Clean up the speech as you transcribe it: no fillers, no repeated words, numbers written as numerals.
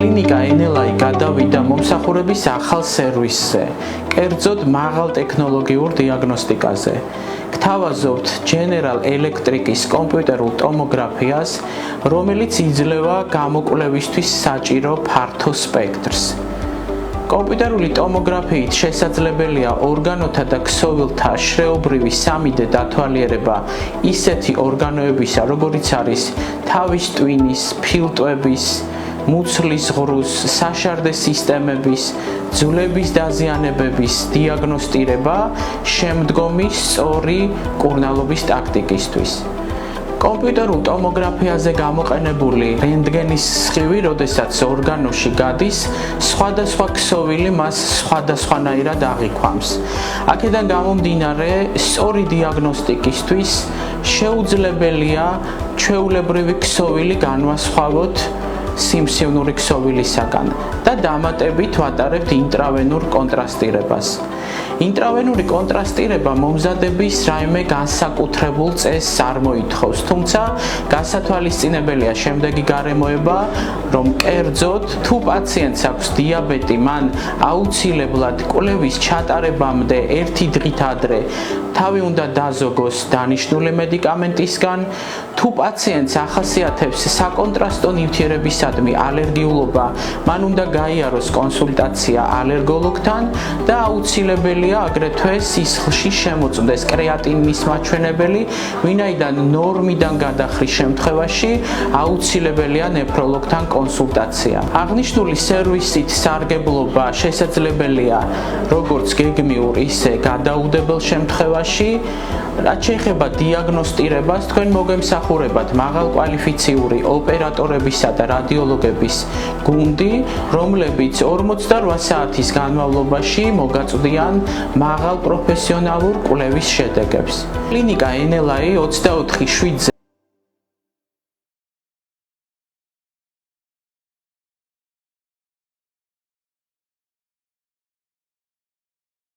კლინიკა NLI გადავიდა მომსახურების ახალ სერვისზე, კერძოდ მაღალ ტექნოლოგიურ დიაგნოსტიკაზე. გთავაზობთ General Electric-ის კომპიუტერულ ტომოგრაფიას, რომელიც იძლევა გამოკვლევისთვის საჭირო ფართო სპექტრს. კომპიუტერული ტომოგრაფიით შესაძლებელია ორგანოთა და ქსოვილთა შრეობრივი 3D დათვალიერება ისეთი ორგანოებისა, როგორიც არის თავის ტვინის, ფილტვების, მუცლის ღრუს, საშარდე სისტემების, ძვლების დაზიანებების დიაგნოსტირება შემდგომი სწორი კურნალობის ტაქტიკისთვის. კომპიუტერულ ტომოგრაფიაზე გამოყენებული რენტგენის სხივი, როდესაც ორგანოში გადის, სხვადასხვა ქსოვილი მას სხვადასხვანაირად აღიქვამს. აქედან გამომდინარე, სწორი დიაგნოსტიკისთვის შეუძლებელია ჩვეულებრივი ქსოვილი განვასხვავოთ სიმსივნური ქსოვილისაგან და დამატებით ვატარებთ ინტრავენურ კონტრასტირებას. ინტრავენური კონტრასტირება მომზადების რაიმე განსაკუთრებულ წესს არ მოითხოვს, თუმცა გასათვალისწინებელია შემდეგი გარემოება, რომ კერძოდ თუ პაციენტს აქვს დიაბეტი, მან აუცილებლად კვლევის ჩატარებამდე ერთი დღით ადრე თავი უნდა დაზოგოს დანიშნული მედიკამენტისგან, თუ პაციენტს ახასიათებს საკონტრასტო ნივთიერებისადმი ალერგიულობა, მან უნდა გაიაროს კონსულტაცია ალერგოლოგთან და აუცილებელია აგრეთვე სისხლში შემოწმდეს კრეატინის მაჩვენებელი, ვინაიდან ნორმიდან გადახრის შემთხვევაში აუცილებელია ნეფროლოგთან კონსულტაცია. აღნიშნული სერვისით სარგებლობა შესაძლებელია როგორც გეგმიურ, ისე გადაუდებელ შემთხვევაში. რაც შეეხება დიაგნოსტირებას, თქვენ მოგემსახურებათ მაღალკვალიფიციური ოპერატორებისა და რადიოლოგების გუნდი, რომლებიც 48 საათის განმავლობაში მოგაწვდიან მაღალ პროფესიონალურ კვლევის შედეგებს. კლინიკა NLI 24/7